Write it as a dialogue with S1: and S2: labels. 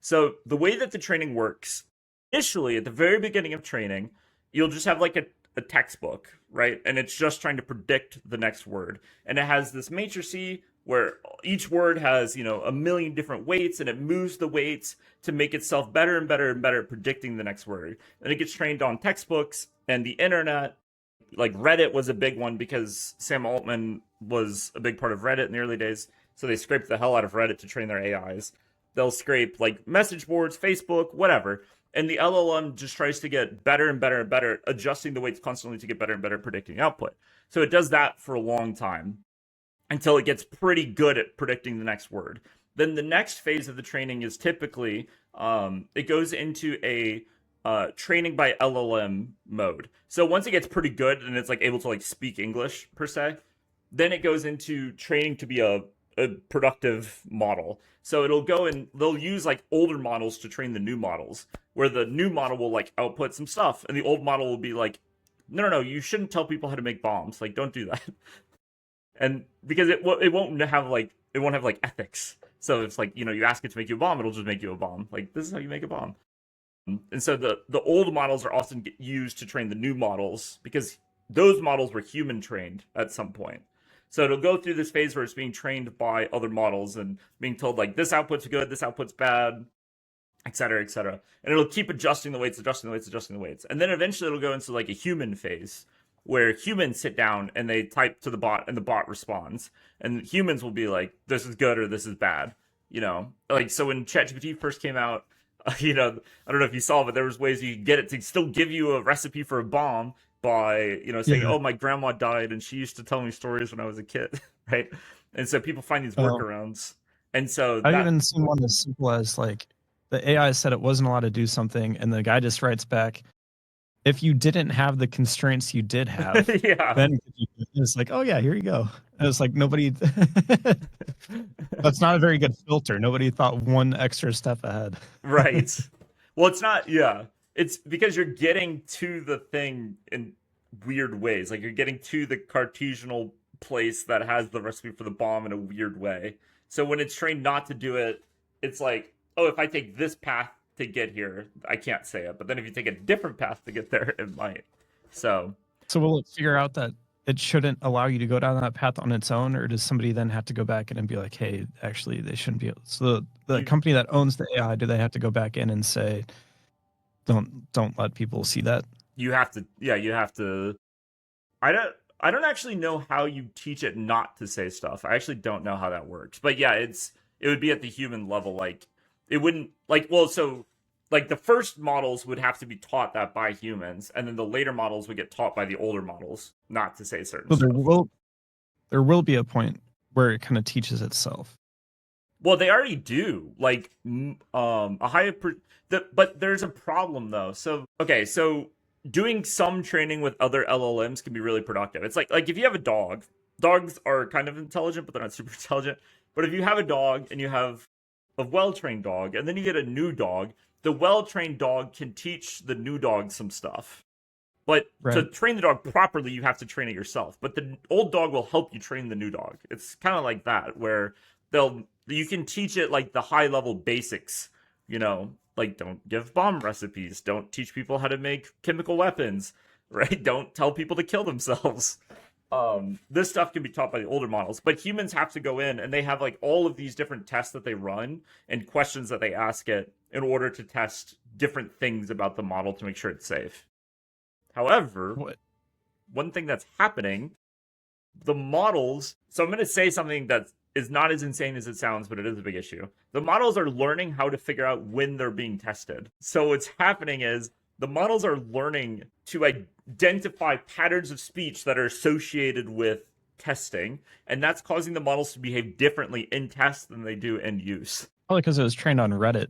S1: So the way that the training works, initially at the very beginning of training, you'll just have like a textbook, right? And it's just trying to predict the next word. And it has this matrix where each word has, a million different weights and it moves the weights to make itself better and better and better at predicting the next word. And it gets trained on textbooks and the internet. Like Reddit was a big one because Sam Altman was a big part of Reddit in the early days. So they scraped the hell out of Reddit to train their AIs. They'll scrape like message boards, Facebook, whatever. And the LLM just tries to get better and better and better, adjusting the weights constantly to get better and better at predicting output. So it does that for a long time until it gets pretty good at predicting the next word. Then the next phase of the training is typically it goes into a training by LLM mode. So once it gets pretty good and it's like able to like speak English per se, then it goes into training to be a productive model. So it'll go and they'll use like older models to train the new models, where the new model will like output some stuff, and the old model will be like, no, you shouldn't tell people how to make bombs. Like, don't do that. And because it won't have like ethics. So it's like you ask it to make you a bomb, it'll just make you a bomb. Like this is how you make a bomb. And so the old models are often used to train the new models because those models were human trained at some point. So it'll go through this phase where it's being trained by other models and being told like this output's good, this output's bad, et cetera, et cetera. And it'll keep adjusting the weights, adjusting the weights, adjusting the weights. And then eventually it'll go into like a human phase where humans sit down and they type to the bot and the bot responds. And humans will be like, this is good or this is bad. Like so when ChatGPT first came out, I don't know if you saw, but there was ways you could get it to still give you a recipe for a bomb by, saying,
S2: Yeah.
S1: oh, my grandma died and she used to tell me stories when I was a kid, right? And so people find these
S2: Oh,
S1: workarounds. And so
S2: I've
S1: that,
S2: even seen one as simple as like the AI said it wasn't allowed to do something, and the guy just writes back, if you didn't have the constraints you did have,
S1: yeah,
S2: then it's like, oh yeah, here you go. And it's like nobody that's not a very good filter. Nobody thought one extra step ahead.
S1: right. Well, it's not, yeah. It's because you're getting to the thing in weird ways. Like you're getting to the Cartesianal place that has the recipe for the bomb in a weird way. So when it's trained not to do it, it's like, oh, if I take this path to get here, I can't say it. But then if you take a different path to get there, it might. So
S2: So will it figure out that it shouldn't allow you to go down that path on its own, or does somebody then have to go back in and be like, hey, actually they shouldn't be able, so the
S1: you
S2: company that owns the AI, do they have to go back in and say, don't let people see that?
S1: you have to, yeah, you have to. I don't actually know how you teach it not to say stuff. I actually don't know how that works. But yeah, it would be at the human level. Like it wouldn't like well, so like the first models would have to be taught that by humans, and then the later models would get taught by the older models not to say certain
S2: So
S1: stuff.
S2: there will be a point where it kind of teaches itself.
S1: Well, they already do. Like a higher but there's a problem though. So okay, so doing some training with other LLMs can be really productive. It's like if you have a dog, dogs are kind of intelligent, but they're not super intelligent. But if you have a dog and you have a well-trained dog and then you get a new dog, the well-trained dog can teach the new dog some stuff. But to
S2: Right.
S1: train the dog properly, you have to train it yourself. But the old dog will help you train the new dog. It's kind of like that, where you can teach it like the high level basics, like don't give bomb recipes, don't teach people how to make chemical weapons, right? Don't tell people to kill themselves. This stuff can be taught by the older models, but humans have to go in and they have like all of these different tests that they run and questions that they ask it in order to test different things about the model to make sure it's safe. However,
S2: What?
S1: one thing that's happening, the models, so I'm going to say something that is not as insane as it sounds, but it is a big issue. The models are learning how to figure out when they're being tested. So what's happening is the models are learning to identify patterns of speech that are associated with testing, and that's causing the models to behave differently in tests than they do in use.
S2: Probably because it was trained on Reddit.